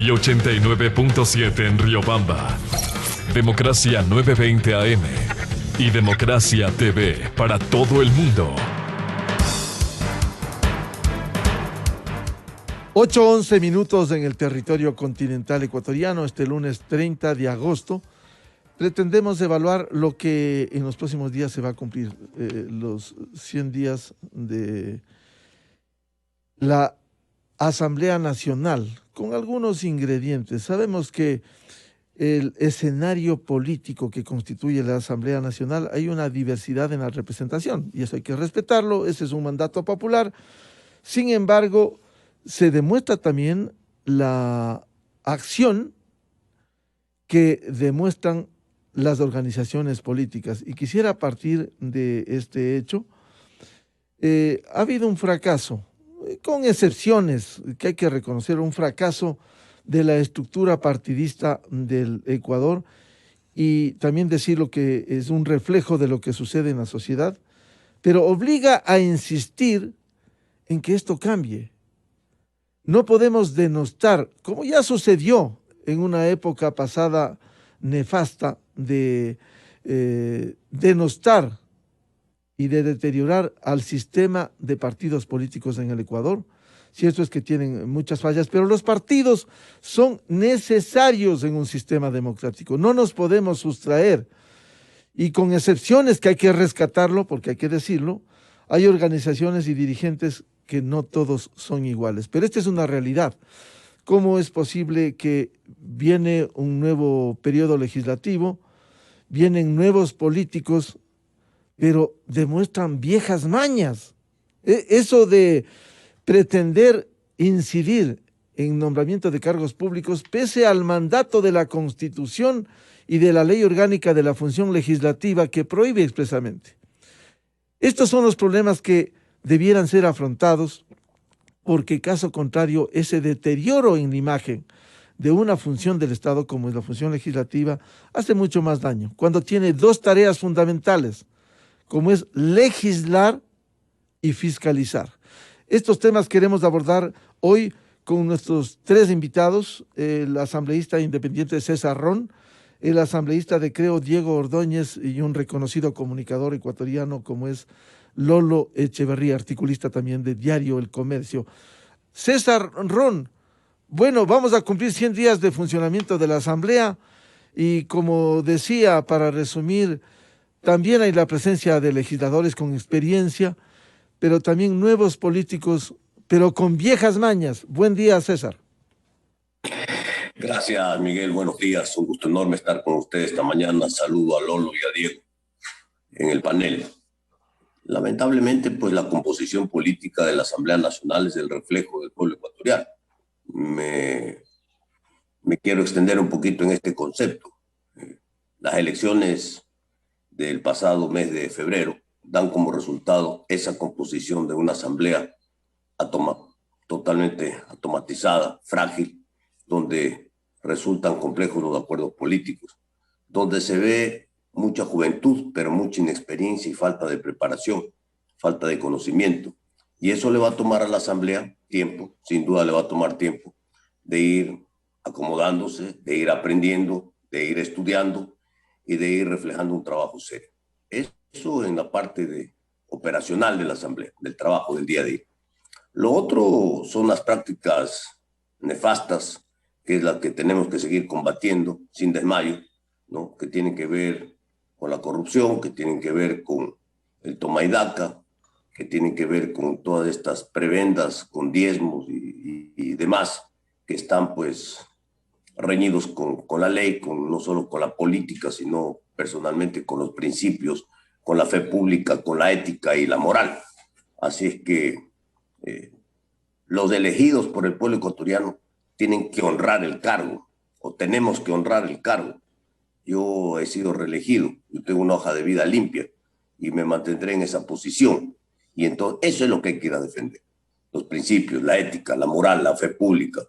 y 89.7 en Riobamba. Democracia 920 AM y Democracia TV para todo el mundo. 8:11 minutos en el territorio continental ecuatoriano, este lunes 30 de agosto. Pretendemos evaluar lo que en los próximos días se va a cumplir, los 100 días de la Asamblea Nacional, con algunos ingredientes. Sabemos que el escenario político que constituye la Asamblea Nacional, hay una diversidad en la representación, y eso hay que respetarlo, ese es un mandato popular. Sin embargo, se demuestra también la acción que demuestran las organizaciones políticas. Y quisiera partir de este hecho. Ha habido un fracaso, con excepciones que hay que reconocer, un fracaso de la estructura partidista del Ecuador, y también decirlo que es un reflejo de lo que sucede en la sociedad, pero obliga a insistir en que esto cambie. No podemos denostar, como ya sucedió en una época pasada nefasta, de denostar y de deteriorar al sistema de partidos políticos en el Ecuador. Cierto es que tienen muchas fallas, pero los partidos son necesarios en un sistema democrático. No nos podemos sustraer, y con excepciones que hay que rescatarlo, porque hay que decirlo, hay organizaciones y dirigentes que no todos son iguales. Pero esta es una realidad. ¿Cómo es posible que viene un nuevo periodo legislativo, vienen nuevos políticos, pero demuestran viejas mañas? Eso de pretender incidir en nombramiento de cargos públicos, pese al mandato de la Constitución y de la Ley Orgánica de la Función Legislativa, que prohíbe expresamente. Estos son los problemas que debieran ser afrontados, porque caso contrario, ese deterioro en la imagen de una función del Estado como es la función legislativa hace mucho más daño, cuando tiene dos tareas fundamentales, como es legislar y fiscalizar. Estos temas queremos abordar hoy con nuestros tres invitados: el asambleísta independiente César Ron, el asambleísta de Creo Diego Ordóñez, y un reconocido comunicador ecuatoriano como es Lolo Echeverría, articulista también de Diario El Comercio. César Ron, bueno, vamos a cumplir 100 días de funcionamiento de la Asamblea, y como decía, para resumir, también hay la presencia de legisladores con experiencia, pero también nuevos políticos, pero con viejas mañas. Buen día, César. Gracias, Miguel. Buenos días. Un gusto enorme estar con ustedes esta mañana. Saludo a Lolo y a Diego en el panel. Lamentablemente, pues la composición política de la Asamblea Nacional es el reflejo del pueblo ecuatoriano. Me quiero extender un poquito en este concepto. Las elecciones del pasado mes de febrero dan como resultado esa composición de una asamblea totalmente automatizada, frágil, donde resultan complejos los acuerdos políticos, donde se ve mucha juventud, pero mucha inexperiencia y falta de preparación, falta de conocimiento. Y eso le va a tomar a la Asamblea tiempo, sin duda le va a tomar tiempo, de ir acomodándose, de ir aprendiendo, de ir estudiando y de ir reflejando un trabajo serio. Eso en la parte operacional de la Asamblea, del trabajo del día a día. Lo otro son las prácticas nefastas, que es la que tenemos que seguir combatiendo sin desmayo, ¿no? Que tienen que ver con la corrupción, que tienen que ver con el toma y daca, que tienen que ver con todas estas prebendas, con diezmos y demás, que están pues reñidos con la ley, no solo con la política, sino personalmente con los principios, con la fe pública, con la ética y la moral. Así es que los elegidos por el pueblo ecuatoriano tienen que honrar el cargo, o tenemos que honrar el cargo. Yo he sido reelegido, yo tengo una hoja de vida limpia y me mantendré en esa posición. Y entonces eso es lo que hay que ir a defender. Los principios, la ética, la moral, la fe pública.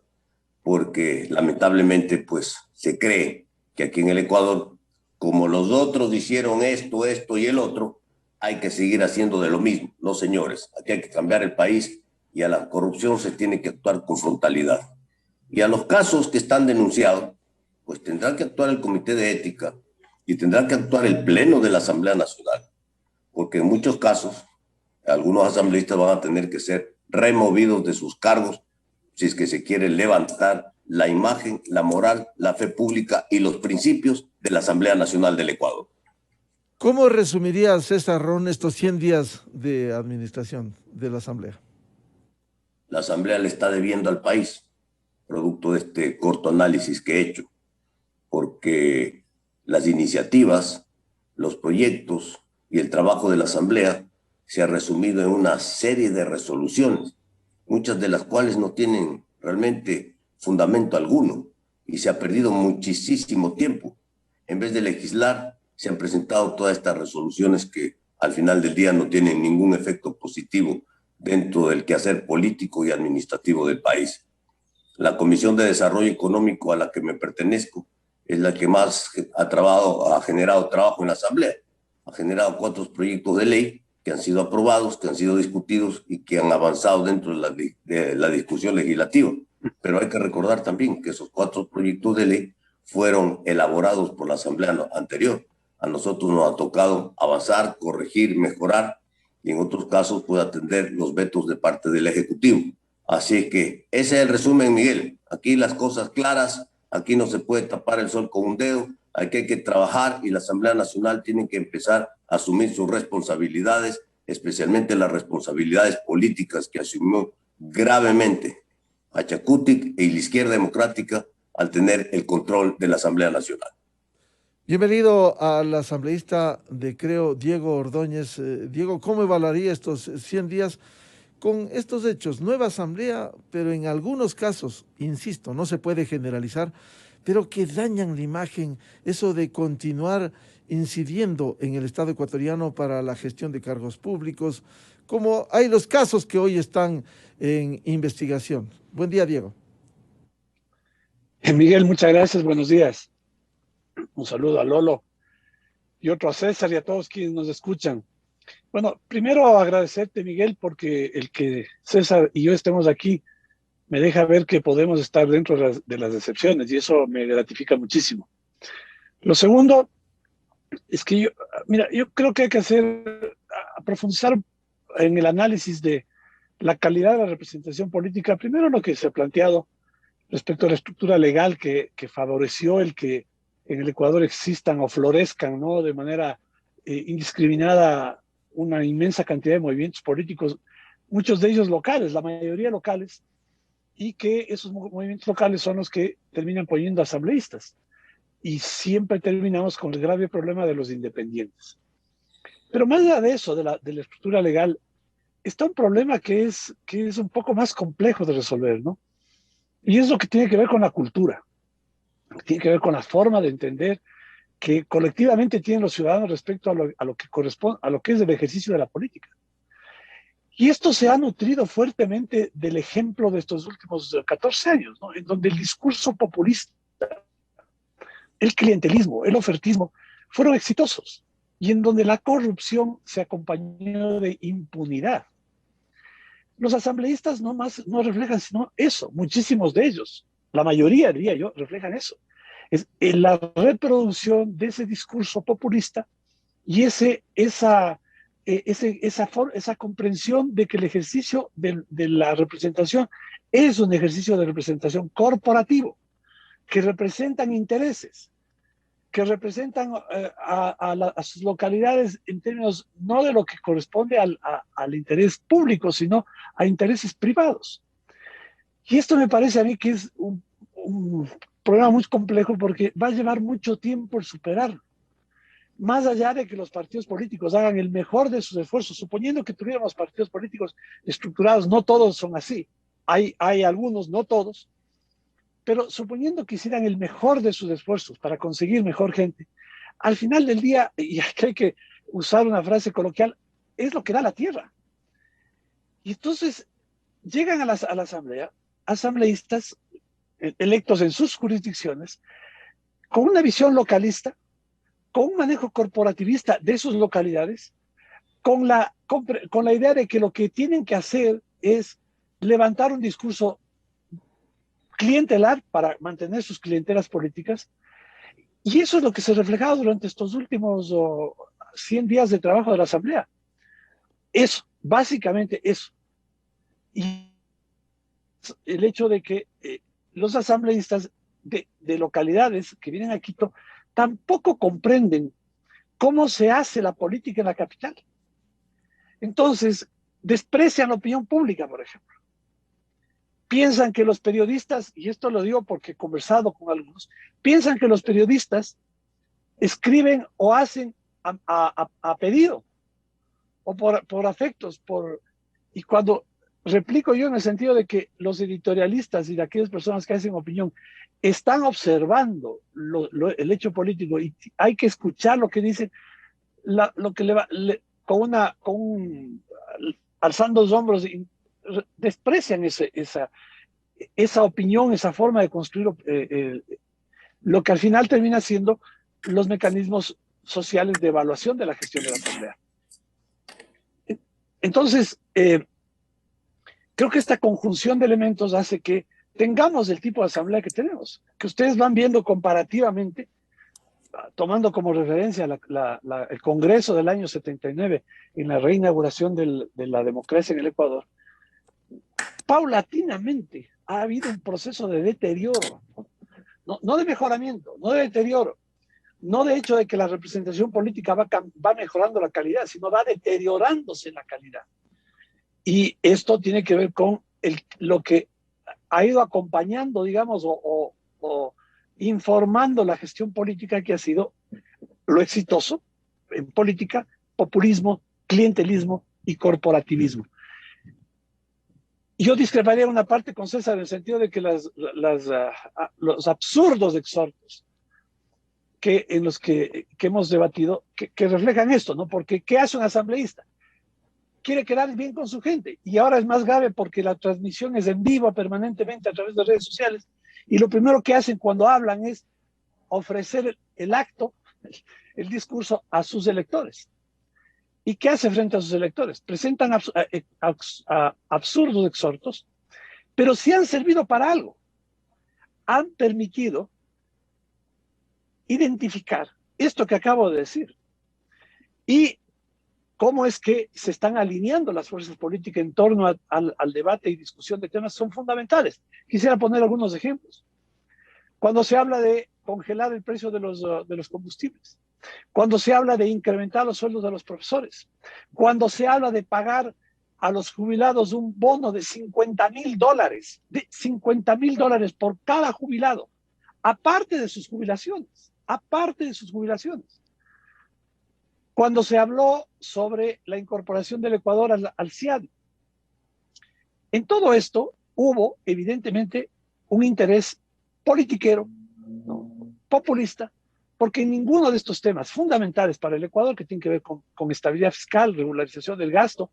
Porque lamentablemente pues se cree que aquí en el Ecuador, como los otros hicieron esto y el otro, hay que seguir haciendo de lo mismo. No, señores, aquí hay que cambiar el país y a la corrupción se tiene que actuar con frontalidad. Y a los casos que están denunciados, pues tendrá que actuar el Comité de Ética y tendrá que actuar el Pleno de la Asamblea Nacional, porque en muchos casos algunos asambleístas van a tener que ser removidos de sus cargos si es que se quiere levantar la imagen, la moral, la fe pública y los principios de la Asamblea Nacional del Ecuador. ¿Cómo resumiría, César Ron, estos 100 días de administración de la Asamblea? La Asamblea le está debiendo al país, producto de este corto análisis que he hecho, porque las iniciativas, los proyectos y el trabajo de la Asamblea se ha resumido en una serie de resoluciones, muchas de las cuales no tienen realmente fundamento alguno y se ha perdido muchísimo tiempo. En vez de legislar, se han presentado todas estas resoluciones que al final del día no tienen ningún efecto positivo dentro del quehacer político y administrativo del país. La Comisión de Desarrollo Económico a la que me pertenezco es la que más ha generado trabajo en la Asamblea. Ha generado 4 proyectos de ley que han sido aprobados, que han sido discutidos y que han avanzado dentro de la discusión legislativa. Pero hay que recordar también que esos 4 proyectos de ley fueron elaborados por la Asamblea anterior. A nosotros nos ha tocado avanzar, corregir, mejorar y en otros casos puede atender los vetos de parte del Ejecutivo. Así es que ese es el resumen, Miguel. Aquí las cosas claras, aquí no se puede tapar el sol con un dedo, aquí hay que trabajar y la Asamblea Nacional tiene que empezar a asumir sus responsabilidades, especialmente las responsabilidades políticas que asumió gravemente Pachacutic y la izquierda democrática al tener el control de la Asamblea Nacional. Bienvenido al asambleísta de Creo, Diego Ordóñez. Diego, ¿cómo evaluaría estos 100 días con estos hechos? Nueva asamblea, pero en algunos casos, insisto, no se puede generalizar, pero que dañan la imagen, eso de continuar incidiendo en el Estado ecuatoriano para la gestión de cargos públicos, como hay los casos que hoy están en investigación. Buen día, Diego. Miguel, muchas gracias, buenos días. Un saludo a Lolo y otro a César y a todos quienes nos escuchan. Bueno, primero agradecerte, Miguel, porque el que César y yo estemos aquí me deja ver que podemos estar dentro de las excepciones y eso me gratifica muchísimo. Lo segundo es que yo creo que hay que profundizar en el análisis de la calidad de la representación política. Primero lo que se ha planteado respecto a la estructura legal que favoreció el que en el Ecuador existan o florezcan, ¿no?, de manera indiscriminada una inmensa cantidad de movimientos políticos, muchos de ellos locales, la mayoría locales, y que esos movimientos locales son los que terminan poniendo asambleístas. Y siempre terminamos con el grave problema de los independientes. Pero más allá de eso, de la estructura legal, está un problema que es un poco más complejo de resolver, ¿no? Y es lo que tiene que ver con la cultura, tiene que ver con la forma de entender que colectivamente tienen los ciudadanos respecto a lo que corresponde, a lo que es el ejercicio de la política. Y esto se ha nutrido fuertemente del ejemplo de estos últimos 14 años, ¿no?, en donde el discurso populista, el clientelismo, el ofertismo fueron exitosos y en donde la corrupción se acompañó de impunidad. Los asambleístas no reflejan sino eso, muchísimos de ellos, la mayoría, diría yo, reflejan eso. Es la reproducción de ese discurso populista y esa comprensión de que el ejercicio de la representación es un ejercicio de representación corporativo, que representan intereses, que representan a sus localidades en términos no de lo que corresponde al interés público, sino a intereses privados. Y esto me parece a mí que es un problema muy complejo porque va a llevar mucho tiempo el superarlo. Más allá de que los partidos políticos hagan el mejor de sus esfuerzos, suponiendo que tuviéramos partidos políticos estructurados, no todos son así, hay algunos, no todos, pero suponiendo que hicieran el mejor de sus esfuerzos para conseguir mejor gente, al final del día, y aquí hay que usar una frase coloquial, es lo que da la tierra. Y entonces llegan a la asamblea, asambleístas electos en sus jurisdicciones, con una visión localista, con un manejo corporativista de sus localidades, con la idea de que lo que tienen que hacer es levantar un discurso clientelar para mantener sus clientelas políticas. Y eso es lo que se ha reflejado durante estos últimos 100 días de trabajo de la Asamblea. Eso, básicamente eso. Y el hecho de que los asambleístas de localidades que vienen a Quito tampoco comprenden cómo se hace la política en la capital. Entonces, desprecian la opinión pública, por ejemplo. Piensan que los periodistas, y esto lo digo porque he conversado con algunos, piensan que los periodistas escriben o hacen a pedido o por afectos, y cuando replico yo en el sentido de que los editorialistas y de aquellas personas que hacen opinión están observando el hecho político y hay que escuchar lo que dicen, lo que alzando los hombros, desprecian esa opinión, esa forma de construir lo que al final termina siendo los mecanismos sociales de evaluación de la gestión de la Asamblea. Entonces, creo que esta conjunción de elementos hace que tengamos el tipo de asamblea que tenemos, que ustedes van viendo comparativamente, tomando como referencia el Congreso del año 79 en la reinauguración de la democracia en el Ecuador. Paulatinamente ha habido un proceso de deterioro, no de mejoramiento, no de deterioro, no de hecho de que la representación política va mejorando la calidad, sino va deteriorándose la calidad. Y esto tiene que ver con lo que ha ido acompañando, digamos, o informando la gestión política, que ha sido lo exitoso en política: populismo, clientelismo y corporativismo. Yo discreparía en una parte con César en el sentido de que los absurdos exhortos en los que hemos debatido, que reflejan esto, ¿no? Porque ¿qué hace un asambleísta? Quiere quedar bien con su gente, y ahora es más grave porque la transmisión es en vivo permanentemente a través de redes sociales, y lo primero que hacen cuando hablan es ofrecer el acto, el discurso a sus electores. ¿Y qué hace frente a sus electores? Presentan absurdos exhortos, pero sí han servido para algo. Han permitido identificar esto que acabo de decir y cómo es que se están alineando las fuerzas políticas en torno al debate y discusión de temas son fundamentales. Quisiera poner algunos ejemplos. Cuando se habla de congelar el precio de los combustibles, cuando se habla de incrementar los sueldos de los profesores, cuando se habla de pagar a los jubilados un bono de $50,000 por cada jubilado, aparte de sus jubilaciones. Cuando se habló sobre la incorporación del Ecuador al CIADI. En todo esto hubo, evidentemente, un interés politiquero, ¿no?, populista, porque en ninguno de estos temas fundamentales para el Ecuador, que tienen que ver con estabilidad fiscal, regularización del gasto,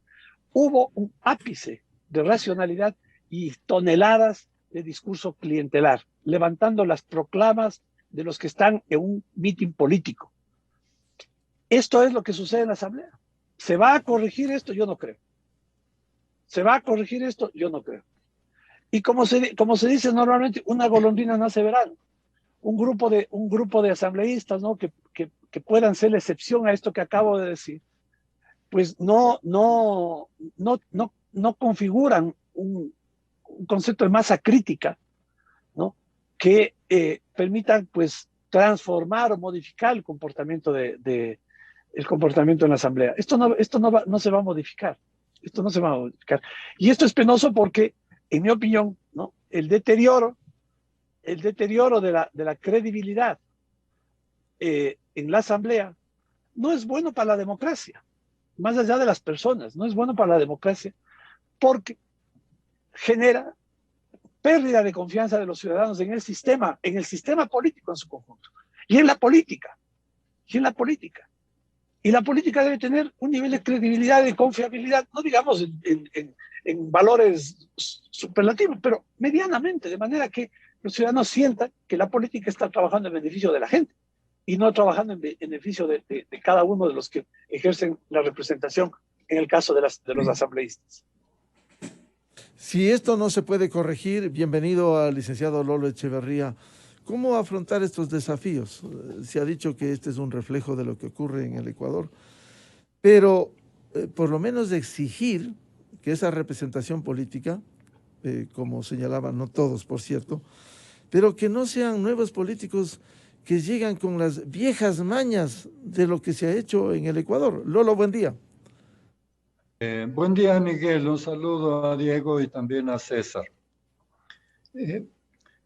hubo un ápice de racionalidad y toneladas de discurso clientelar, levantando las proclamas de los que están en un mitin político. Esto es lo que sucede en la Asamblea. ¿Se va a corregir esto? Yo no creo. ¿Se va a corregir esto? Yo no creo. Y como se dice normalmente, una golondrina nace verano. Un grupo de asambleístas, ¿no?, que puedan ser la excepción a esto que acabo de decir, pues no configuran un concepto de masa crítica, ¿no?, que permitan, pues, transformar o modificar el comportamiento el comportamiento en la Asamblea. Esto no se va a modificar. Esto no se va a modificar. Y esto es penoso porque, en mi opinión, ¿no?, el deterioro de la credibilidad en la Asamblea no es bueno para la democracia, más allá de las personas, no es bueno para la democracia, porque genera pérdida de confianza de los ciudadanos en el sistema político en su conjunto, y en la política. Y la política debe tener un nivel de credibilidad y de confiabilidad, no digamos en valores superlativos, pero medianamente, de manera que los ciudadanos sientan que la política está trabajando en beneficio de la gente y no trabajando en beneficio de cada uno de los que ejercen la representación, en el caso de los asambleístas. Si esto no se puede corregir, bienvenido al licenciado Lolo Echeverría. ¿Cómo afrontar estos desafíos? Se ha dicho que este es un reflejo de lo que ocurre en el Ecuador, pero por lo menos exigir que esa representación política, como señalaban, no todos, por cierto, pero que no sean nuevos políticos que llegan con las viejas mañas de lo que se ha hecho en el Ecuador. Lolo, buen día. Buen día, Miguel. Un saludo a Diego y también a César.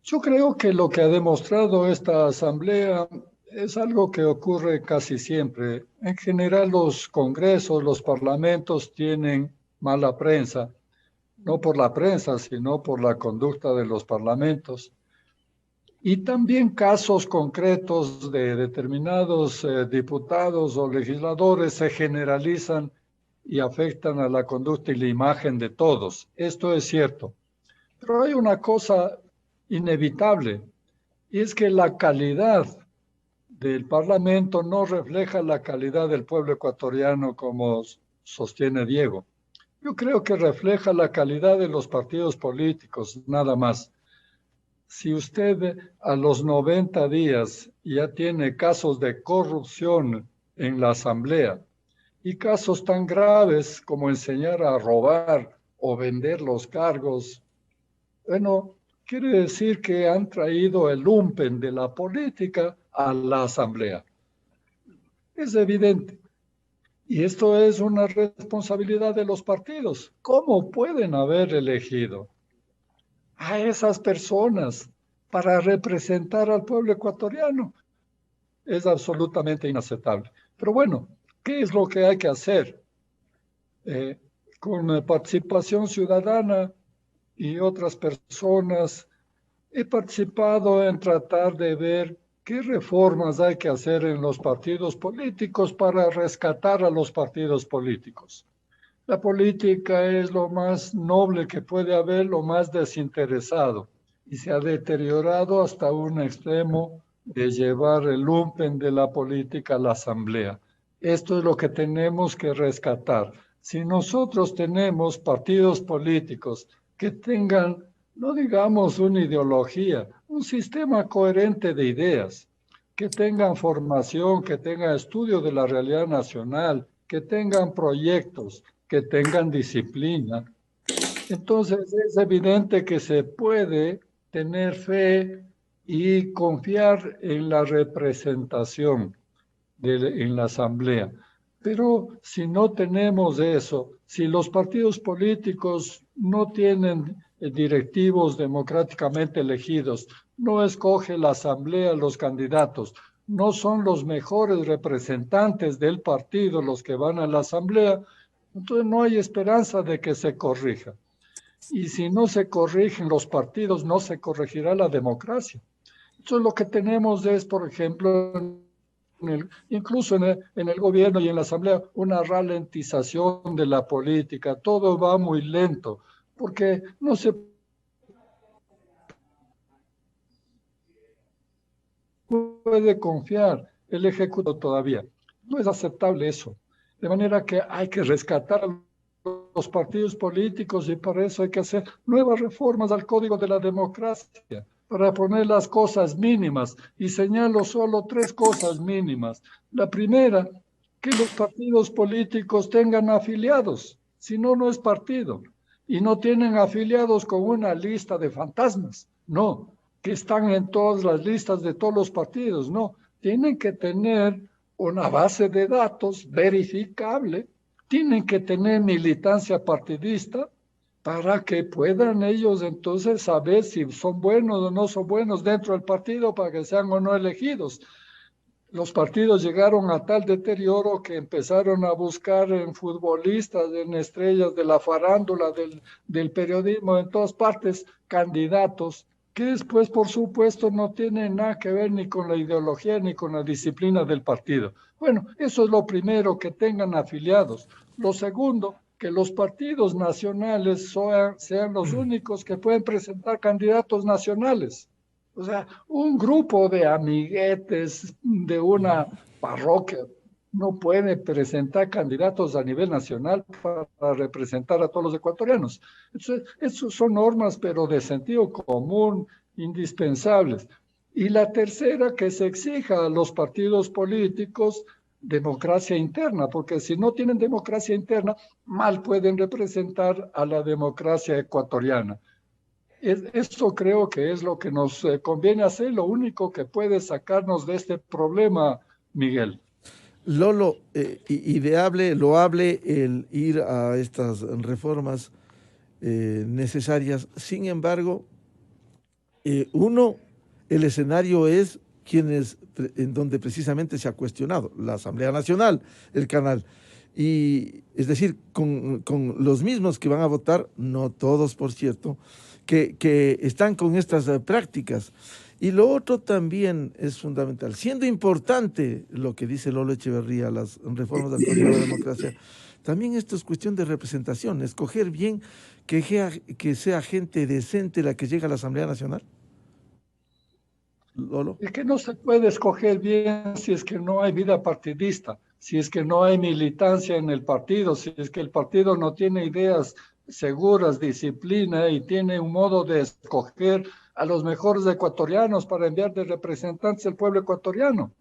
Yo creo que lo que ha demostrado esta asamblea es algo que ocurre casi siempre. En general, los congresos, los parlamentos tienen mala prensa, no por la prensa, sino por la conducta de los parlamentos. Y también casos concretos de determinados diputados o legisladores se generalizan y afectan a la conducta y la imagen de todos. Esto es cierto. Pero hay una cosa inevitable, y es que la calidad del Parlamento no refleja la calidad del pueblo ecuatoriano, como sostiene Diego. Yo creo que refleja la calidad de los partidos políticos, nada más. Si usted a los 90 días ya tiene casos de corrupción en la Asamblea y casos tan graves como enseñar a robar o vender los cargos, bueno, quiere decir que han traído el lumpen de la política a la Asamblea. Es evidente. Y esto es una responsabilidad de los partidos. ¿Cómo pueden haber elegido a esas personas para representar al pueblo ecuatoriano? Es absolutamente inaceptable. Pero bueno, ¿qué es lo que hay que hacer? Con participación ciudadana y otras personas, he participado en tratar de ver qué reformas hay que hacer en los partidos políticos para rescatar a los partidos políticos. La política es lo más noble que puede haber, lo más desinteresado, y se ha deteriorado hasta un extremo de llevar el lumpen de la política a la Asamblea. Esto es lo que tenemos que rescatar. Si nosotros tenemos partidos políticos que tengan, no digamos una ideología, un sistema coherente de ideas, que tengan formación, que tengan estudio de la realidad nacional, que tengan proyectos, que tengan disciplina. Entonces es evidente que se puede tener fe y confiar en la representación en la Asamblea. Pero si no tenemos eso, si los partidos políticos no tienen directivos democráticamente elegidos, no escoge la Asamblea los candidatos, no son los mejores representantes del partido los que van a la Asamblea, entonces no hay esperanza de que se corrija. Y si no se corrigen los partidos, no se corregirá la democracia. Entonces lo que tenemos es, por ejemplo, incluso en el gobierno y en la Asamblea, una ralentización de la política. Todo va muy lento, porque no se puede confiar el Ejecutivo todavía. No es aceptable eso. De manera que hay que rescatar a los partidos políticos y para eso hay que hacer nuevas reformas al Código de la Democracia, para poner las cosas mínimas, y señalo solo 3 cosas mínimas. La primera, que los partidos políticos tengan afiliados, si no, no es partido. Y no tienen afiliados con una lista de fantasmas, no, que están en todas las listas de todos los partidos, no. Tienen que tener una base de datos verificable, tienen que tener militancia partidista, para que puedan ellos entonces saber si son buenos o no son buenos dentro del partido para que sean o no elegidos. Los partidos llegaron a tal deterioro que empezaron a buscar en futbolistas, en estrellas de la farándula, del periodismo, en todas partes, candidatos que después, por supuesto, no tienen nada que ver ni con la ideología ni con la disciplina del partido. Bueno, eso es lo primero, que tengan afiliados. Lo segundo, que los partidos nacionales sean los únicos que pueden presentar candidatos nacionales. O sea, un grupo de amiguetes de una parroquia no puede presentar candidatos a nivel nacional para representar a todos los ecuatorianos. Eso son normas, pero de sentido común, indispensables. Y la tercera, que se exija a los partidos políticos democracia interna, porque si no tienen democracia interna, mal pueden representar a la democracia ecuatoriana. Esto creo que es lo que nos conviene hacer, lo único que puede sacarnos de este problema, Miguel. Lolo, ideable, loable el ir a estas reformas necesarias. Sin embargo, el escenario es en donde precisamente se ha cuestionado la Asamblea Nacional, el canal. Y es decir, con los mismos que van a votar, no todos, por cierto, que están con estas prácticas. Y lo otro también es fundamental, siendo importante lo que dice Lolo Echeverría, las reformas del Código de Democracia, también esto es cuestión de representación, escoger bien que sea gente decente la que llega a la Asamblea Nacional. Lolo. Es que no se puede escoger bien si es que no hay vida partidista, si es que no hay militancia en el partido, si es que el partido no tiene ideas seguras, disciplina y tiene un modo de escoger a los mejores ecuatorianos para enviar de representantes al pueblo ecuatoriano.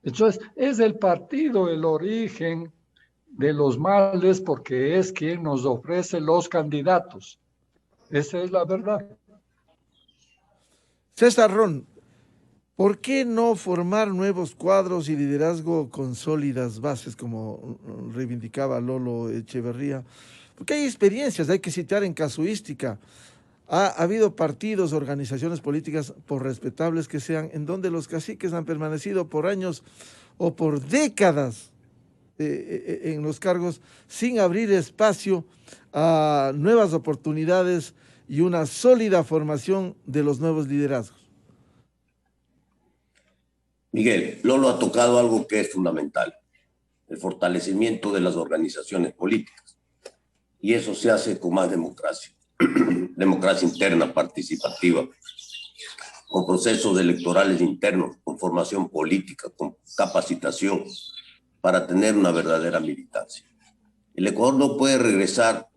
Entonces, es el partido el origen de los males porque es quien nos ofrece los candidatos. Esa es la verdad. César Ron, ¿por qué no formar nuevos cuadros y liderazgo con sólidas bases, como reivindicaba Lolo Echeverría? Porque hay experiencias, hay que citar en casuística. Ha habido partidos, organizaciones políticas, por respetables que sean, en donde los caciques han permanecido por años o por décadas en los cargos sin abrir espacio a nuevas oportunidades y una sólida formación de los nuevos liderazgos. Miguel, Lolo ha tocado algo que es fundamental, el fortalecimiento de las organizaciones políticas. Y eso se hace con más democracia, democracia interna, participativa, con procesos electorales internos, con formación política, con capacitación, para tener una verdadera militancia. El Ecuador no puede regresar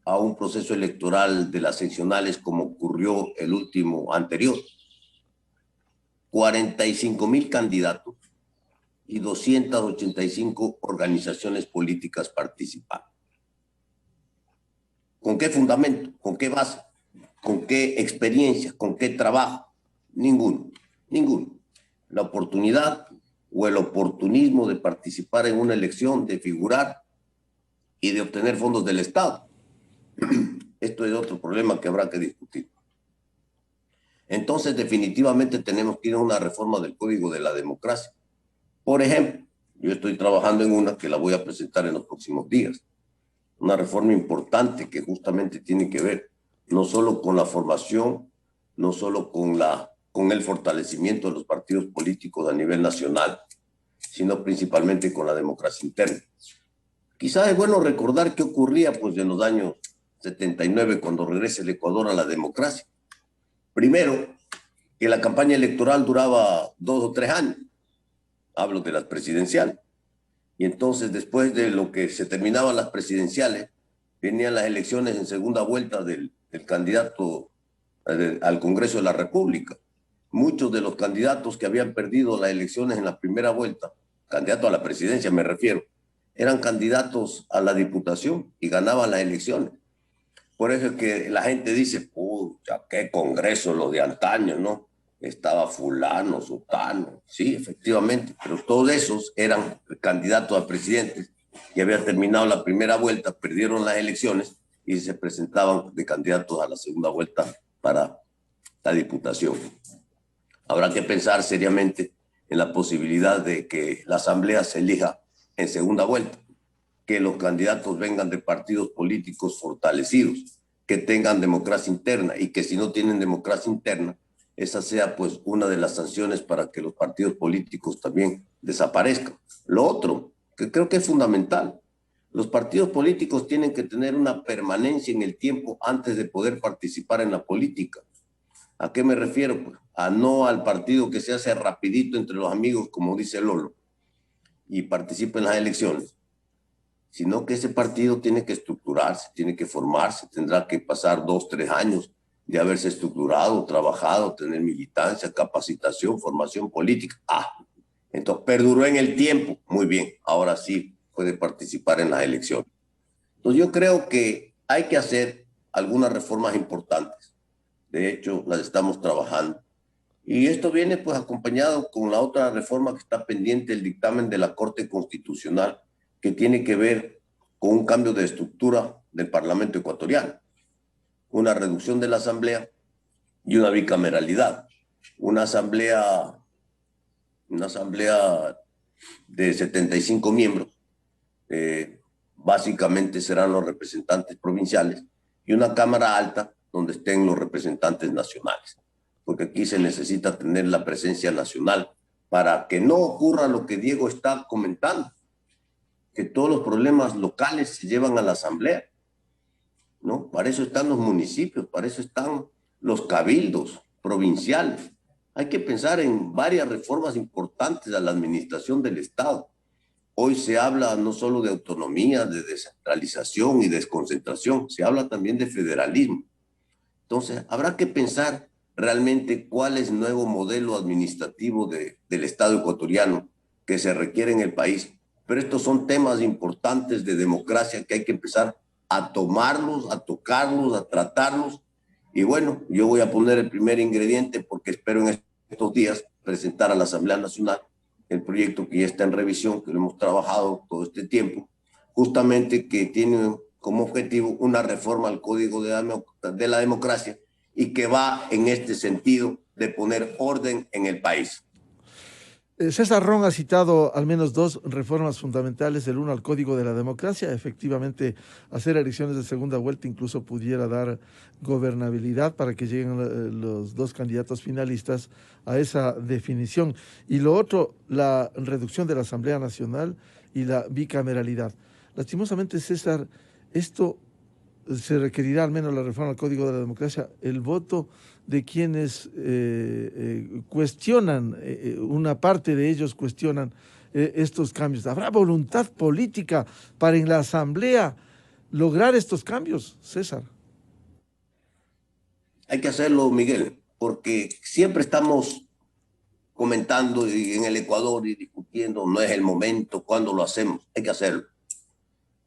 a un proceso electoral de las seccionales como ocurrió el último anterior. 45,000 candidatos y 285 organizaciones políticas participaron. ¿Con qué fundamento? ¿Con qué base? ¿Con qué experiencia? ¿Con qué trabajo? Ninguno. La oportunidad o el oportunismo de participar en una elección, de figurar y de obtener fondos del Estado. Esto es otro problema que habrá que discutir. Entonces, definitivamente tenemos que ir a una reforma del Código de la Democracia. Por ejemplo, yo estoy trabajando en una que la voy a presentar en los próximos días. Una reforma importante que justamente tiene que ver no solo con la formación, no solo con el fortalecimiento de los partidos políticos a nivel nacional, sino principalmente con la democracia interna. Quizás es bueno recordar qué ocurría pues, en los años 79 cuando regresa el Ecuador a la democracia. Primero, que la campaña electoral duraba 2 o 3 años. Hablo de las presidenciales. Y entonces, después de lo que se terminaban las presidenciales, venían las elecciones en segunda vuelta del candidato al Congreso de la República. Muchos de los candidatos que habían perdido las elecciones en la primera vuelta, candidatos a la presidencia me refiero, eran candidatos a la diputación y ganaban las elecciones. Por eso es que la gente dice, pucha, qué congreso los de antaño, ¿no? Estaba fulano, sutano, sí, efectivamente, pero todos esos eran candidatos a presidentes y había terminado la primera vuelta, perdieron las elecciones y se presentaban de candidatos a la segunda vuelta para la diputación. Habrá que pensar seriamente en la posibilidad de que la asamblea se elija en segunda vuelta, que los candidatos vengan de partidos políticos fortalecidos, que tengan democracia interna y que si no tienen democracia interna, esa sea pues una de las sanciones para que los partidos políticos también desaparezcan. Lo otro, que creo que es fundamental, los partidos políticos tienen que tener una permanencia en el tiempo antes de poder participar en la política. ¿A qué me refiero? Pues, no al partido que se hace rapidito entre los amigos, como dice Lolo, y participe en las elecciones, sino que ese partido tiene que estructurarse, tiene que formarse, tendrá que pasar 2, 3 años de haberse estructurado, trabajado, tener militancia, capacitación, formación política. Entonces perduró en el tiempo, muy bien, ahora sí puede participar en las elecciones. Entonces yo creo que hay que hacer algunas reformas importantes. De hecho, las estamos trabajando. Y esto viene pues acompañado con la otra reforma que está pendiente, el dictamen de la Corte Constitucional, que tiene que ver con un cambio de estructura del Parlamento ecuatoriano, una reducción de la Asamblea y una bicameralidad. Una asamblea de 75 miembros, básicamente serán los representantes provinciales, y una Cámara Alta donde estén los representantes nacionales, porque aquí se necesita tener la presencia nacional para que no ocurra lo que Diego está comentando, que todos los problemas locales se llevan a la asamblea, ¿no? Para eso están los municipios, para eso están los cabildos provinciales. Hay que pensar en varias reformas importantes a la administración del Estado. Hoy se habla no solo de autonomía, de descentralización y desconcentración, se habla también de federalismo. Entonces, habrá que pensar realmente cuál es el nuevo modelo administrativo del Estado ecuatoriano que se requiere en el país. Pero estos son temas importantes de democracia que hay que empezar a tomarlos, a tocarlos, a tratarlos. Y bueno, yo voy a poner el primer ingrediente porque espero en estos días presentar a la Asamblea Nacional el proyecto que ya está en revisión, que lo hemos trabajado todo este tiempo, justamente que tiene como objetivo una reforma al Código de la Democracia y que va en este sentido de poner orden en el país. César Ron ha citado al menos 2 reformas fundamentales, el uno al Código de la Democracia. Efectivamente, hacer elecciones de segunda vuelta incluso pudiera dar gobernabilidad para que lleguen los 2 candidatos finalistas a esa definición. Y lo otro, la reducción de la Asamblea Nacional y la bicameralidad. Lastimosamente, César, esto se requerirá, al menos la reforma al Código de la Democracia, el voto de quienes cuestionan, una parte de ellos cuestionan estos cambios. ¿Habrá voluntad política para en la Asamblea lograr estos cambios, César? Hay que hacerlo, Miguel, porque siempre estamos comentando en el Ecuador y discutiendo, no es el momento, ¿cuándo lo hacemos? Hay que hacerlo.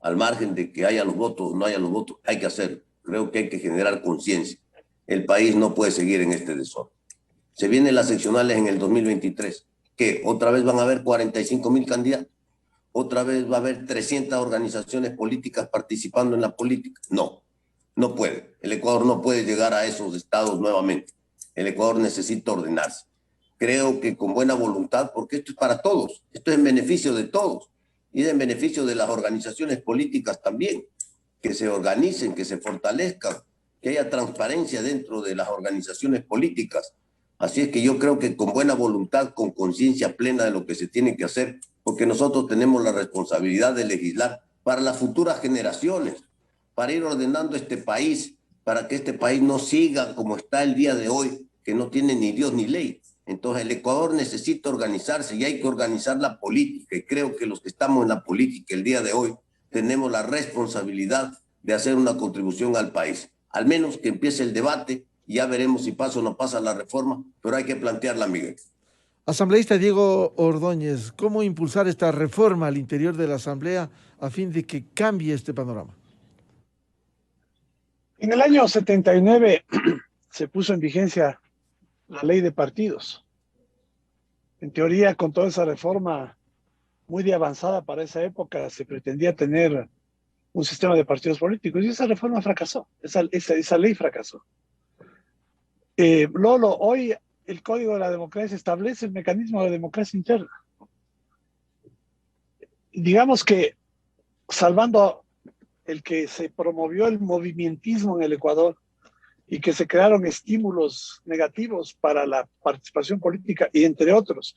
Al margen de que haya los votos o no haya los votos, hay que hacerlo. Creo que hay que generar conciencia. El país no puede seguir en este desorden. Se vienen las seccionales en el 2023, que otra vez van a haber 45.000 candidatos, otra vez va a haber 300 organizaciones políticas participando en la política. No, no puede. El Ecuador no puede llegar a esos estados nuevamente. El Ecuador necesita ordenarse. Creo que con buena voluntad, porque esto es para todos, esto es en beneficio de todos y es en beneficio de las organizaciones políticas también, que se organicen, que se fortalezcan, que haya transparencia dentro de las organizaciones políticas. Así es que yo creo que con buena voluntad, con conciencia plena de lo que se tiene que hacer, porque nosotros tenemos la responsabilidad de legislar para las futuras generaciones, para ir ordenando este país, para que este país no siga como está el día de hoy, que no tiene ni Dios ni ley. Entonces el Ecuador necesita organizarse y hay que organizar la política. Y creo que los que estamos en la política el día de hoy tenemos la responsabilidad de hacer una contribución al país. Al menos que empiece el debate y ya veremos si pasa o no pasa la reforma, pero hay que plantearla, Miguel. Asambleísta Diego Ordóñez, ¿cómo impulsar esta reforma al interior de la Asamblea a fin de que cambie este panorama? En el año 79 se puso en vigencia la ley de partidos. En teoría, con toda esa reforma muy de avanzada para esa época, se pretendía tener un sistema de partidos políticos y esa reforma fracasó, esa ley fracasó. Lolo, hoy el Código de la Democracia establece el mecanismo de democracia interna. Digamos que, salvando el que se promovió el movimentismo en el Ecuador y que se crearon estímulos negativos para la participación política y entre otros,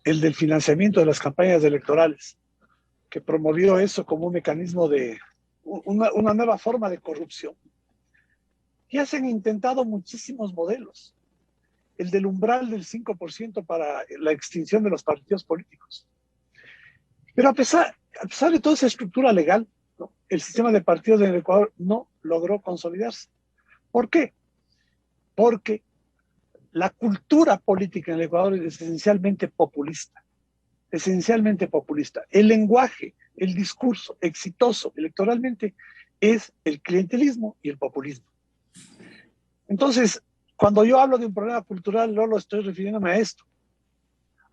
el del financiamiento de las campañas electorales, que promovió eso como un mecanismo de una nueva forma de corrupción. Ya se han intentado muchísimos modelos. El del umbral del 5% para la extinción de los partidos políticos. Pero a pesar de toda esa estructura legal, ¿no?, el sistema de partidos en el Ecuador no logró consolidarse. ¿Por qué? Porque la cultura política en el Ecuador es esencialmente populista. Esencialmente populista. El lenguaje, el discurso exitoso electoralmente es el clientelismo y el populismo. Entonces, cuando yo hablo de un problema cultural, no lo estoy refiriéndome a esto,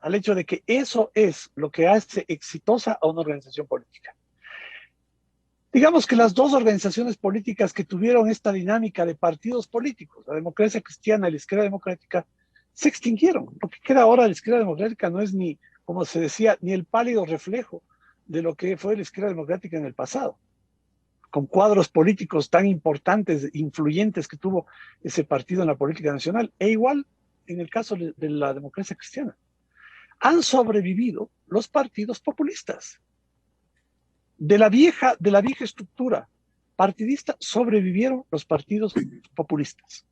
al hecho de que eso es lo que hace exitosa a una organización política. Digamos que las dos organizaciones políticas que tuvieron esta dinámica de partidos políticos, la Democracia Cristiana y la Izquierda Democrática, se extinguieron. Lo que queda ahora de la Izquierda Democrática no es ni, como se decía, ni el pálido reflejo de lo que fue la Izquierda Democrática en el pasado, con cuadros políticos tan importantes, influyentes que tuvo ese partido en la política nacional, e igual en el caso de la Democracia Cristiana. Han sobrevivido los partidos populistas. De la vieja estructura partidista sobrevivieron los partidos populistas.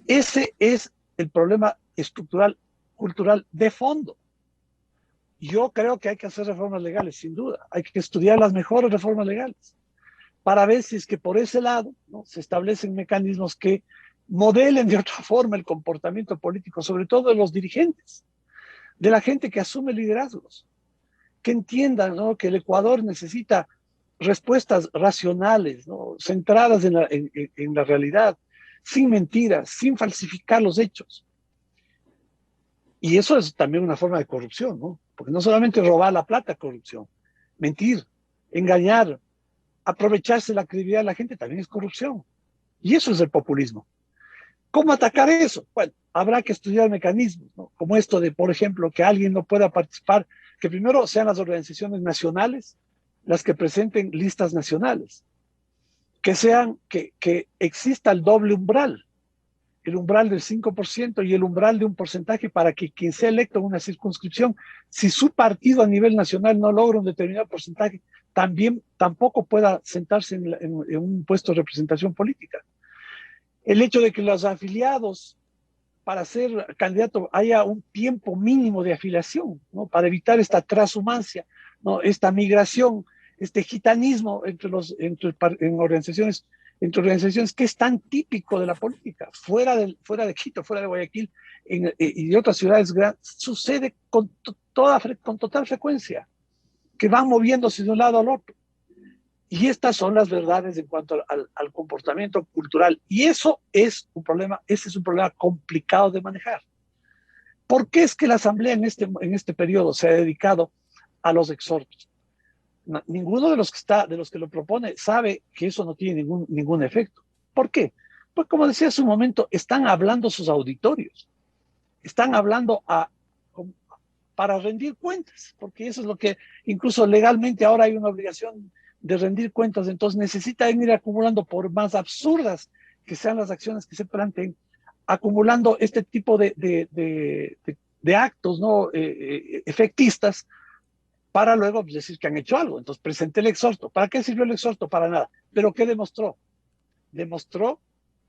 Ese es el problema estructural, cultural de fondo. Yo creo que hay que hacer reformas legales, sin duda. Hay que estudiar las mejores reformas legales para ver si es que por ese lado, ¿no?, se establecen mecanismos que modelen de otra forma el comportamiento político, sobre todo de los dirigentes, de la gente que asume liderazgos, que entiendan, ¿no?, que el Ecuador necesita respuestas racionales, ¿no?, centradas en la realidad, sin mentiras, sin falsificar los hechos. Y eso es también una forma de corrupción, ¿no? Porque no solamente robar la plata es corrupción, mentir, engañar, aprovecharse de la credibilidad de la gente también es corrupción. Y eso es el populismo. ¿Cómo atacar eso? Bueno, habrá que estudiar mecanismos, ¿no?, como esto de, por ejemplo, que alguien no pueda participar, que primero sean las organizaciones nacionales las que presenten listas nacionales, que exista el doble umbral, el umbral del 5% y el umbral de un porcentaje para que quien sea electo en una circunscripción, si su partido a nivel nacional no logra un determinado porcentaje, tampoco pueda sentarse en un puesto de representación política. El hecho de que los afiliados, para ser candidato, haya un tiempo mínimo de afiliación, ¿no?, para evitar esta transhumancia, ¿no?, esta migración, este gitanismo entre organizaciones que es tan típico de la política, fuera de Quito, fuera de Guayaquil y de otras ciudades grandes, sucede con total frecuencia, que van moviéndose de un lado al otro. Y estas son las verdades en cuanto al comportamiento cultural. Y ese es un problema complicado de manejar. ¿Por qué es que la Asamblea en este periodo se ha dedicado a los exhortos? Ninguno de los que lo propone sabe que eso no tiene ningún efecto. ¿Por qué? Pues como decía hace un momento, están hablando sus auditorios, están hablando para rendir cuentas, porque eso es lo que incluso legalmente ahora hay una obligación de rendir cuentas, entonces necesitan ir acumulando, por más absurdas que sean las acciones que se planteen, acumulando este tipo de actos, ¿no?, efectistas, para luego decir que han hecho algo. Entonces presenté el exhorto. ¿Para qué sirvió el exhorto? Para nada. ¿Pero qué demostró? Demostró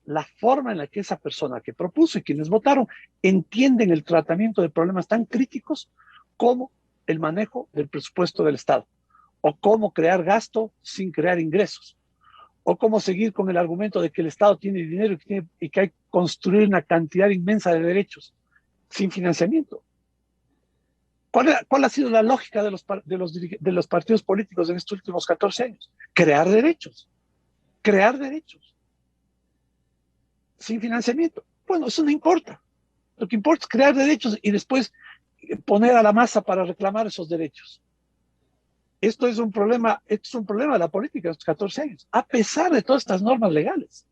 la forma en la que esa persona que propuso y quienes votaron entienden el tratamiento de problemas tan críticos como el manejo del presupuesto del Estado, o cómo crear gasto sin crear ingresos, o cómo seguir con el argumento de que el Estado tiene dinero y que hay que construir una cantidad inmensa de derechos sin financiamiento. ¿Cuál ha sido la lógica de los partidos políticos en estos últimos 14 años? Crear derechos sin financiamiento. Bueno, eso no importa. Lo que importa es crear derechos y después poner a la masa para reclamar esos derechos. Esto es un problema de la política de estos 14 años, a pesar de todas estas normas legales,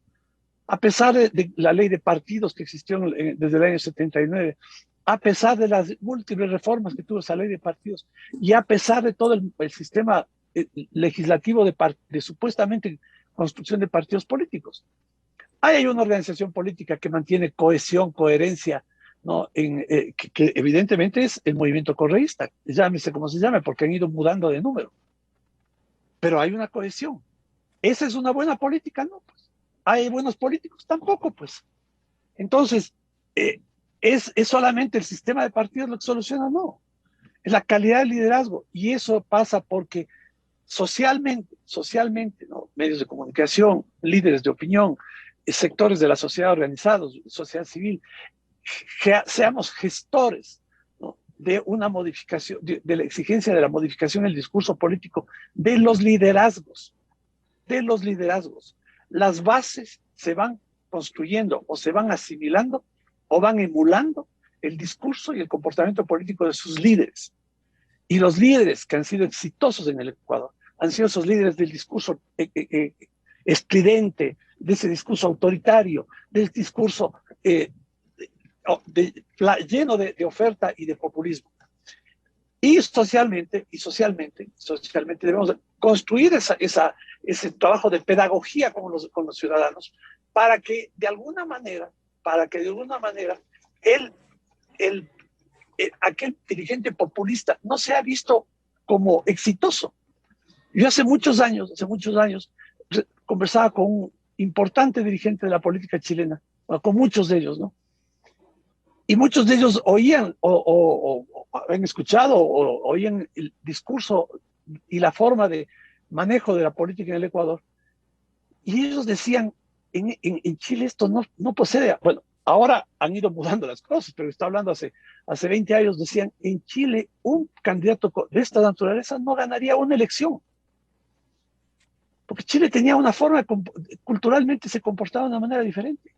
a pesar de la ley de partidos que existió desde el año 79, a pesar de las múltiples reformas que tuvo esa ley de partidos y a pesar de todo el sistema legislativo de supuestamente construcción de partidos políticos. Hay una organización política que mantiene cohesión, coherencia, ¿no?, que evidentemente es el movimiento correísta, llámese como se llame, porque han ido mudando de número. Pero hay una cohesión. ¿Esa es una buena política? No, pues. ¿Hay buenos políticos? Tampoco, pues. Entonces, ¿es solamente el sistema de partidos lo que soluciona? No. es la calidad del liderazgo. Y eso pasa porque socialmente, ¿no? Medios de comunicación, líderes de opinión, sectores de la sociedad organizados, sociedad civil, seamos gestores, ¿no? De una modificación, de la exigencia de la modificación del discurso político, de los liderazgos. Las bases se van construyendo o se van asimilando o van emulando el discurso y el comportamiento político de sus líderes. Y los líderes que han sido exitosos en el Ecuador han sido esos líderes del discurso estridente, de ese discurso autoritario, del discurso lleno de oferta y de populismo. Y socialmente debemos construir ese trabajo de pedagogía con los ciudadanos para que de alguna manera aquel dirigente populista no sea visto como exitoso. Yo hace muchos años conversaba con un importante dirigente de la política chilena, con muchos de ellos, ¿no? Y muchos de ellos oían o habían escuchado o oían el discurso y la forma de manejo de la política en el Ecuador. Y ellos decían, en Chile esto no procede. Bueno, ahora han ido mudando las cosas, pero está hablando hace 20 años, decían, en Chile un candidato de esta naturaleza no ganaría una elección. Porque Chile tenía una forma, culturalmente se comportaba de una manera diferente.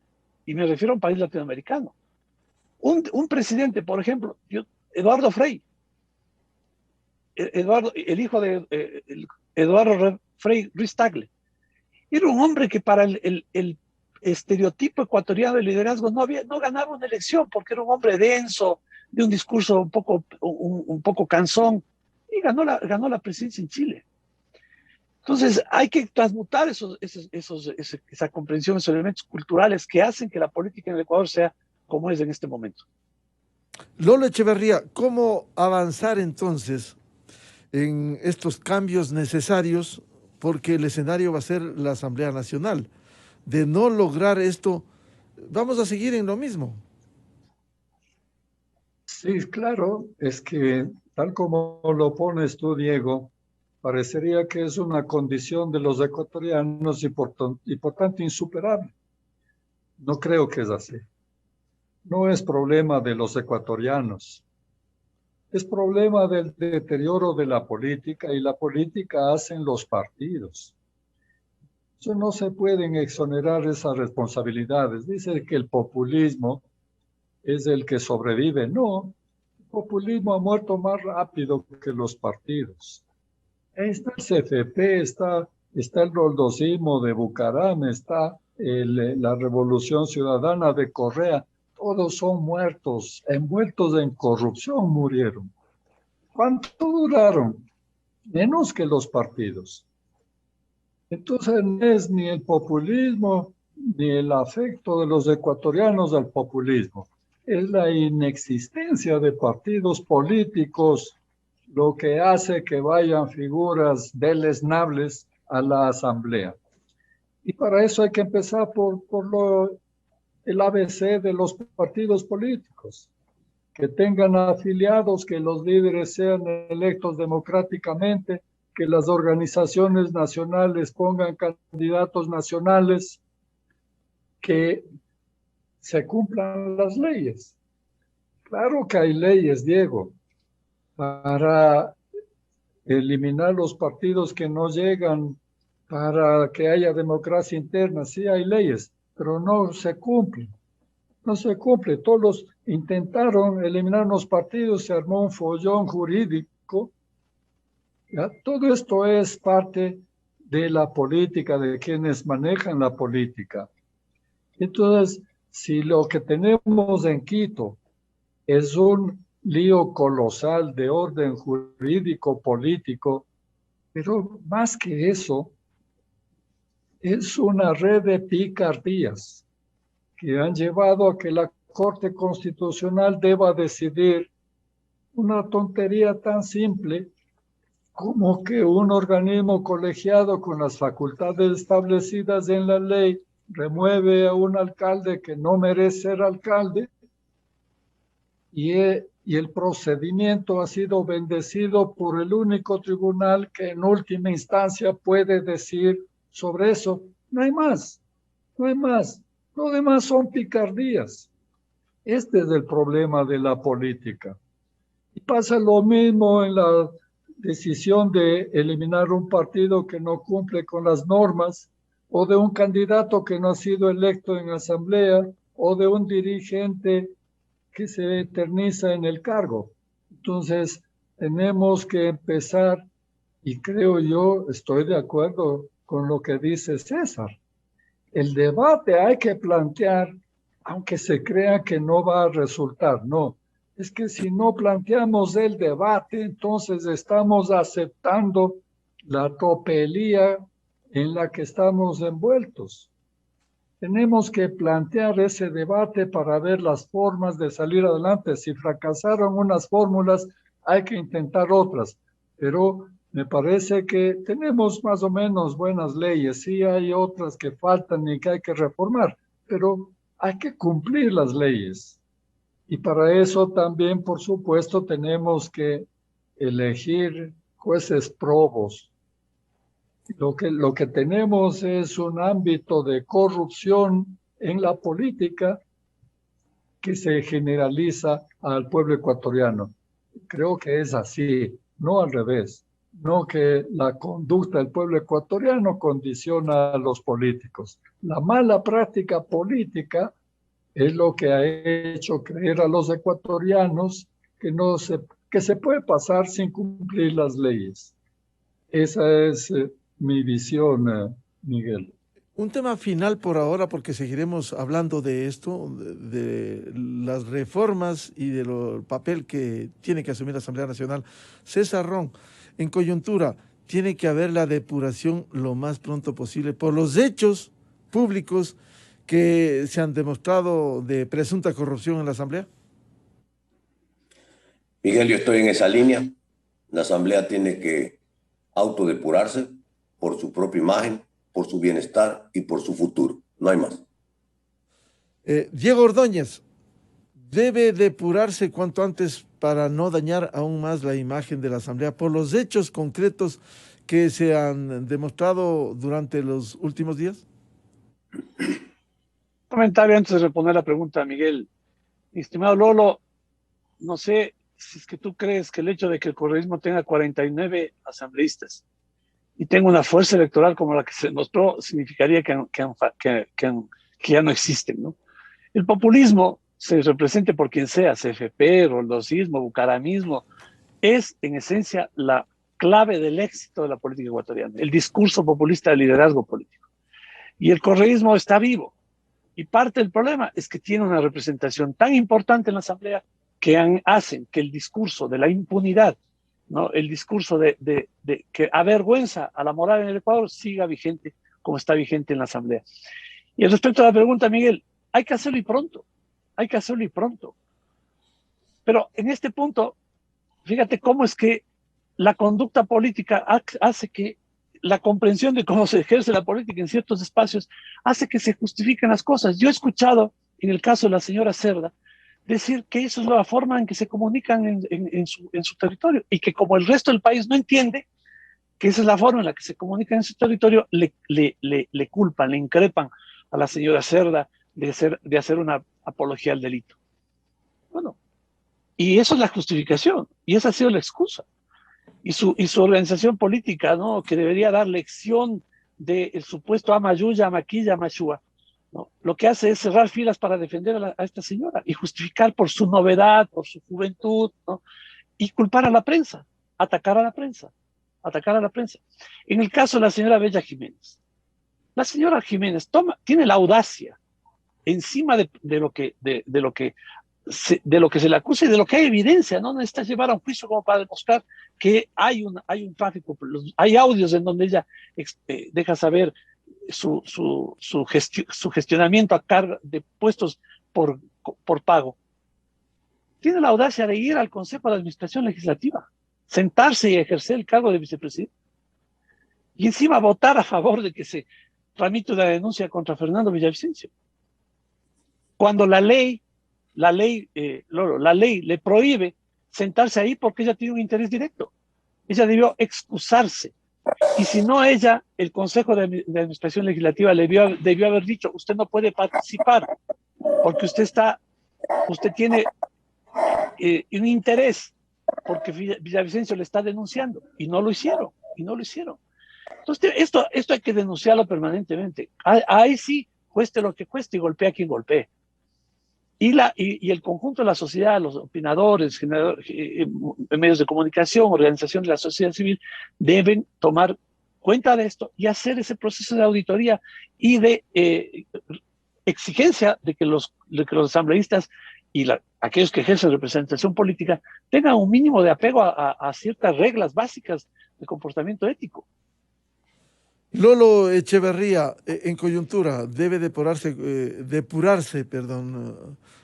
Y me refiero a un país latinoamericano. Un presidente, por ejemplo, Eduardo Frei, el hijo de Eduardo Frei Ruiz Tagle, era un hombre que para el estereotipo ecuatoriano de liderazgo no ganaba una elección porque era un hombre denso, de un discurso un poco cansón, y ganó la presidencia en Chile. Entonces hay que transmutar esa comprensión, esos elementos culturales que hacen que la política en el Ecuador sea como es en este momento. Lolo Echeverría, ¿cómo avanzar entonces en estos cambios necesarios? Porque el escenario va a ser la Asamblea Nacional. De no lograr esto, vamos a seguir en lo mismo. Sí, claro, es que tal como lo pones tú, Diego, parecería que es una condición de los ecuatorianos y por tanto insuperable. No creo que es así. No es problema de los ecuatorianos. Es problema del deterioro de la política y la política hacen los partidos. Eso no se pueden exonerar esas responsabilidades. Dice que el populismo es el que sobrevive. No, el populismo ha muerto más rápido que los partidos. Ahí está el CFP, está el roldosismo de Bucaram, está la Revolución Ciudadana de Correa. Todos son muertos, envueltos en corrupción murieron. ¿Cuánto duraron? Menos que los partidos. Entonces no es ni el populismo ni el afecto de los ecuatorianos al populismo. Es la inexistencia de partidos políticos lo que hace que vayan figuras deleznables a la asamblea. Y para eso hay que empezar por el ABC de los partidos políticos, que tengan afiliados, que los líderes sean electos democráticamente, que las organizaciones nacionales pongan candidatos nacionales, que se cumplan las leyes. Claro que hay leyes, Diego, para eliminar los partidos que no llegan, para que haya democracia interna. Sí hay leyes, pero no se cumplen. No se cumple. Todos intentaron eliminar los partidos, se armó un follón jurídico. ¿Ya? Todo esto es parte de la política, de quienes manejan la política. Entonces, si lo que tenemos en Quito es un lío colosal de orden jurídico, político, pero más que eso, es una red de picardías que han llevado a que la Corte Constitucional deba decidir una tontería tan simple como que un organismo colegiado con las facultades establecidas en la ley remueve a un alcalde que no merece ser alcalde y y el procedimiento ha sido bendecido por el único tribunal que en última instancia puede decir sobre eso. No hay más, no hay más. Lo demás son picardías. Este es el problema de la política. Y pasa lo mismo en la decisión de eliminar un partido que no cumple con las normas, o de un candidato que no ha sido electo en asamblea, o de un dirigente que se eterniza en el cargo. Entonces, tenemos que empezar, y creo yo, estoy de acuerdo con lo que dice César. El debate hay que plantear, aunque se crea que no va a resultar, no. Es que si no planteamos el debate, entonces estamos aceptando la tropelía en la que estamos envueltos. Tenemos que plantear ese debate para ver las formas de salir adelante. Si fracasaron unas fórmulas, hay que intentar otras. Pero me parece que tenemos más o menos buenas leyes. Sí hay otras que faltan y que hay que reformar, pero hay que cumplir las leyes. Y para eso también, por supuesto, tenemos que elegir jueces probos. Lo que tenemos es un ámbito de corrupción en la política que se generaliza al pueblo ecuatoriano. Creo que es así, no al revés. No que la conducta del pueblo ecuatoriano condiciona a los políticos. La mala práctica política es lo que ha hecho creer a los ecuatorianos que se puede pasar sin cumplir las leyes. Esa es mi visión, Miguel. Un tema final por ahora, porque seguiremos hablando de esto, de las reformas y del papel que tiene que asumir la Asamblea Nacional. César Ron, en coyuntura, tiene que haber la depuración lo más pronto posible por los hechos públicos que se han demostrado de presunta corrupción en la Asamblea. Miguel, yo estoy en esa línea. La Asamblea tiene que autodepurarse por su propia imagen, por su bienestar y por su futuro. No hay más. Diego Ordóñez, debe depurarse cuanto antes para no dañar aún más la imagen de la Asamblea por los hechos concretos que se han demostrado durante los últimos días. Comentario antes de responder la pregunta, Miguel. Estimado Lolo, no sé si es que tú crees que el hecho de que el correísmo tenga 49 asambleístas y tenga una fuerza electoral como la que se mostró, significaría que ya no existen, ¿no? El populismo, se represente por quien sea, CFP, roldosismo, bucaramismo, es en esencia la clave del éxito de la política ecuatoriana, el discurso populista del liderazgo político. Y el correísmo está vivo. Y parte del problema es que tiene una representación tan importante en la Asamblea que hacen que el discurso de la impunidad, ¿no? El discurso de que avergüenza a la moral en el Ecuador siga vigente como está vigente en la Asamblea. Y respecto a la pregunta, Miguel, hay que hacerlo y pronto, hay que hacerlo y pronto. Pero en este punto, fíjate cómo es que la conducta política hace que la comprensión de cómo se ejerce la política en ciertos espacios hace que se justifiquen las cosas. Yo he escuchado, en el caso de la señora Cerda, decir que esa es la forma en que se comunican en su territorio y que como el resto del país no entiende que esa es la forma en la que se comunican en su territorio, le culpan, le increpan a la señora Cerda de hacer una apología al delito. Bueno, y eso es la justificación, y esa ha sido la excusa. Y su organización política, ¿no? Que debería dar lección del supuesto Amayuya, Maquilla, Machua, ¿no? Lo que hace es cerrar filas para defender a esta señora y justificar por su novedad, por su juventud, ¿no? Y culpar a la prensa, atacar a la prensa, atacar a la prensa. En el caso de la señora Bella Jiménez, la señora Jiménez tiene la audacia encima de lo que se le acusa y de lo que hay evidencia, no necesita llevar a un juicio como para demostrar que hay un tráfico, hay audios en donde ella deja saber su gestionamiento a cargo de puestos por pago. Tiene la audacia de ir al Consejo de Administración Legislativa, sentarse y ejercer el cargo de vicepresidente y encima votar a favor de que se tramite una denuncia contra Fernando Villavicencio, cuando la ley la ley, Lolo, la ley le prohíbe sentarse ahí porque ella tiene un interés directo. Ella debió excusarse. Y si no ella, el Consejo de Administración Legislativa debió haber dicho, usted no puede participar porque usted tiene un interés porque Villavicencio le está denunciando. Y no lo hicieron. Entonces, esto hay que denunciarlo permanentemente. Ahí sí, cueste lo que cueste y golpee a quien golpee. Y el conjunto de la sociedad, los opinadores, medios de comunicación, organizaciones de la sociedad civil, deben tomar cuenta de esto y hacer ese proceso de auditoría y de exigencia de que los asambleístas y aquellos que ejercen representación política tengan un mínimo de apego a ciertas reglas básicas de comportamiento ético. Lolo Echeverría, en coyuntura, debe depurarse,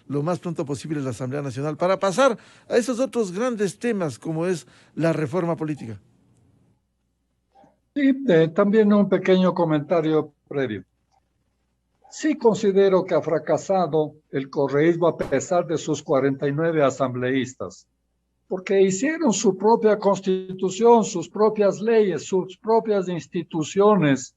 lo más pronto posible la Asamblea Nacional para pasar a esos otros grandes temas como es la reforma política. Sí, también un pequeño comentario previo. Sí considero que ha fracasado el correísmo a pesar de sus 49 asambleístas, porque hicieron su propia constitución, sus propias leyes, sus propias instituciones.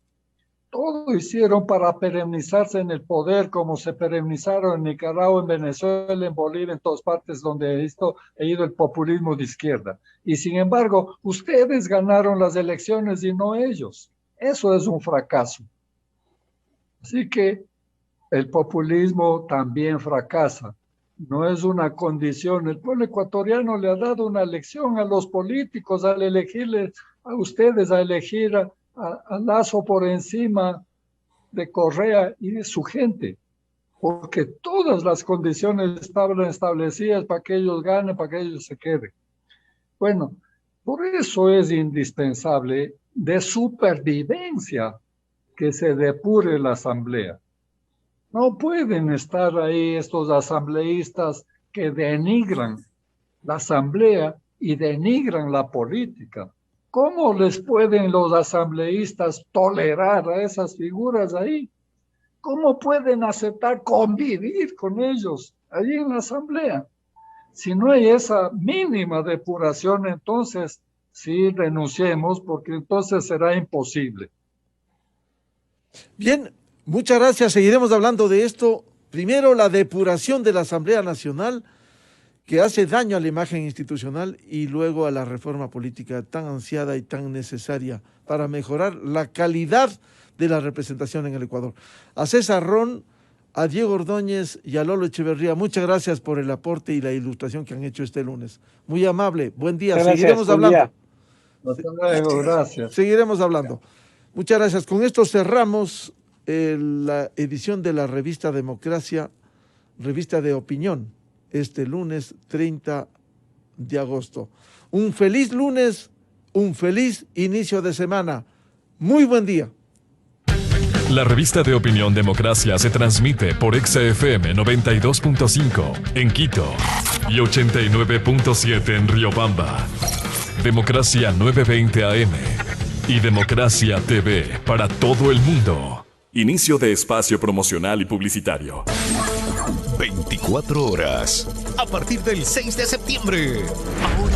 Todo hicieron para perennizarse en el poder, como se perenizaron en Nicaragua, en Venezuela, en Bolivia, en todas partes donde ha ido el populismo de izquierda. Y sin embargo, ustedes ganaron las elecciones y no ellos. Eso es un fracaso. Así que el populismo también fracasa. No es una condición. El pueblo ecuatoriano le ha dado una lección a los políticos al elegirles a ustedes, a elegir a Lasso por encima de Correa y de su gente, porque todas las condiciones estaban establecidas para que ellos ganen, para que ellos se queden. Bueno, por eso es indispensable de supervivencia que se depure la asamblea. No pueden estar ahí estos asambleístas que denigran la asamblea y denigran la política. ¿Cómo les pueden los asambleístas tolerar a esas figuras ahí? ¿Cómo pueden aceptar convivir con ellos allí en la asamblea? Si no hay esa mínima depuración, entonces sí renunciemos, porque entonces será imposible. Bien, muchas gracias. Seguiremos hablando de esto. Primero, la depuración de la Asamblea Nacional, que hace daño a la imagen institucional, y luego a la reforma política tan ansiada y tan necesaria para mejorar la calidad de la representación en el Ecuador. A César Ron, a Diego Ordóñez y a Lolo Echeverría, muchas gracias por el aporte y la ilustración que han hecho este lunes. Muy amable, buen día. Gracias, seguiremos hablando. Hasta luego, gracias. Seguiremos hablando. Muchas gracias. Con esto cerramos la edición de la revista Democracia, revista de opinión, este lunes 30 de agosto. Un feliz lunes, un feliz inicio de semana. Muy buen día. La revista de opinión Democracia se transmite por XFM 92.5 en Quito y 89.7 en Riobamba. Democracia 920 AM y Democracia TV para todo el mundo. Inicio de espacio promocional y publicitario. 24 horas. A partir del 6 de septiembre.